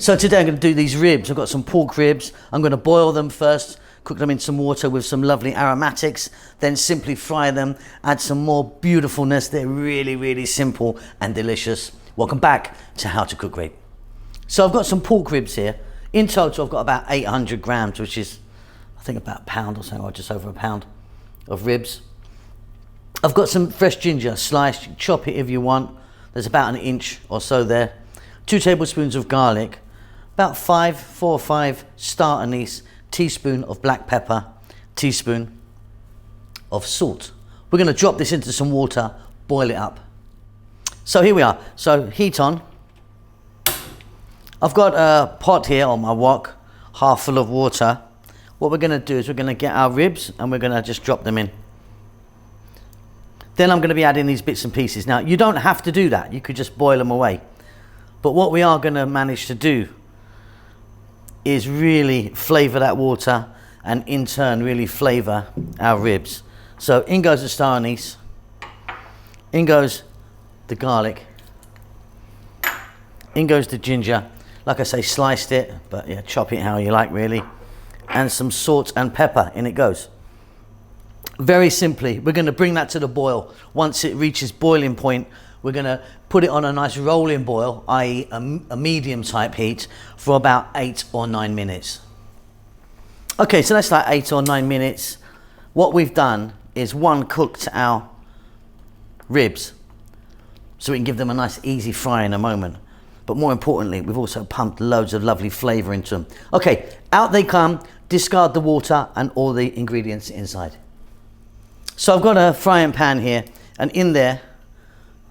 So today I'm going to do these ribs. I've got some pork ribs. I'm going to boil them first, cook them in some water with some lovely aromatics, then simply fry them, add some more beautifulness. They're really, really simple and delicious. Welcome back to How to Cook Rib. So I've got some pork ribs here. In total, I've got about 800 grams, which is, I think, about a pound or so, or just over a pound of ribs. I've got some fresh ginger sliced. Chop it if you want. There's about an inch or so there. 2 tablespoons of garlic, about 4 or 5 star anise, teaspoon of black pepper, teaspoon of salt. We're going to drop this into some water, boil it up. So here we are. So heat on. I've got a pot here on my wok, half full of water. What we're going to do is we're going to get our ribs and we're going to just drop them in. Then I'm going to be adding these bits and pieces. Now, you don't have to do that. You could just boil them away. But what we are going to manage to do is really flavour that water and in turn really flavour our ribs. So in goes the star anise. In goes the garlic. In goes the ginger. Like I say, sliced it, but yeah, chop it how you like really. And some salt and pepper, in it goes. Very simply, we're going to bring that to the boil. Once it reaches boiling point, we're going to put it on a nice rolling boil, i.e. a medium type heat, for about 8 or 9 minutes. Okay, so that's like 8 or 9 minutes. What we've done is cooked our ribs, so we can give them a nice easy fry in a moment. But more importantly, we've also pumped loads of lovely flavour into them. Okay, out they come. Discard the water and all the ingredients inside. So I've got a frying pan here, and in there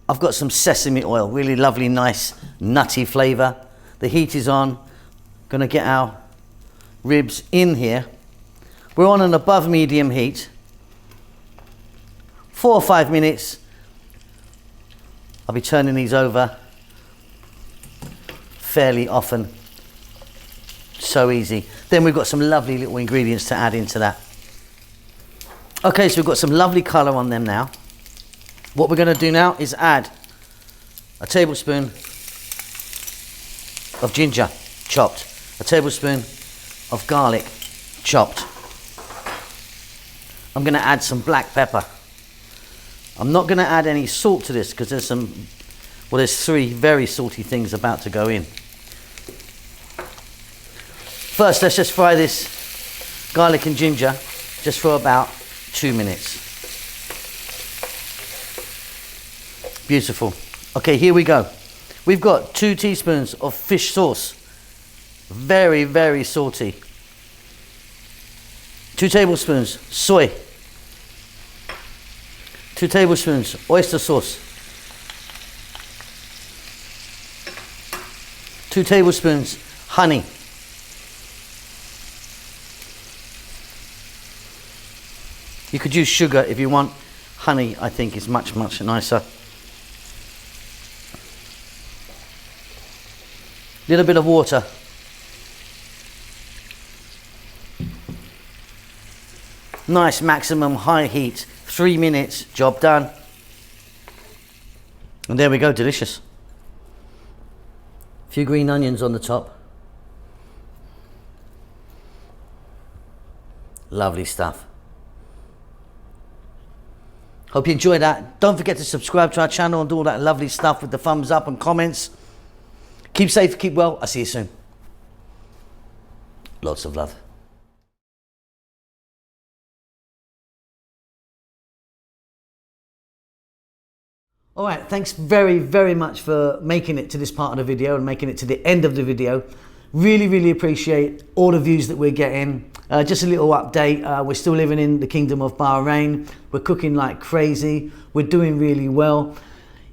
I've got some sesame oil, really lovely, nice, nutty flavour. The heat is on. Gonna get our ribs in here. We're on an above medium heat. 4 or 5 minutes. I'll be turning these over fairly often. So easy. Then we've got some lovely little ingredients to add into that. Okay, so we've got some lovely colour on them now. What we're going to do now is add a tablespoon of ginger chopped, a tablespoon of garlic chopped. I'm going to add some black pepper. I'm not going to add any salt to this because there's 3 very salty things about to go in. First, let's just fry this garlic and ginger just for about 2 minutes. Beautiful. Okay, here we go. We've got 2 teaspoons of fish sauce. Very, very salty. 2 tablespoons soy. 2 tablespoons oyster sauce. 2 tablespoons honey. You could use sugar if you want. Honey, I think, is much, much nicer. Little bit of water. Nice maximum high heat. 3 minutes, job done. And there we go, delicious. A few green onions on the top. Lovely stuff. Hope you enjoyed that. Don't forget to subscribe to our channel and do all that lovely stuff with the thumbs up and comments. Keep safe, keep well. I'll see you soon. Lots of love. All right, thanks very, very much for making it to this part of the video and making it to the end of the video. Really, really appreciate all the views that we're getting. Just a little update. We're still living in the Kingdom of Bahrain. We're cooking like crazy. We're doing really well.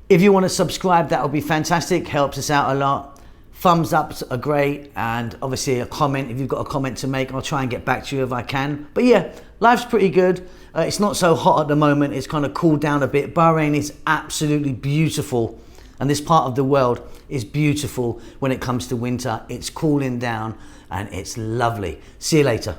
If you want to subscribe, that would be fantastic. Helps us out a lot. Thumbs ups are great, and obviously a comment. If you've got a comment to make, I'll try and get back to you if I can. But yeah, life's pretty good. It's not so hot at the moment. It's kind of cooled down a bit. Bahrain is absolutely beautiful, and this part of the world is beautiful when it comes to winter. It's cooling down and it's lovely. See you later.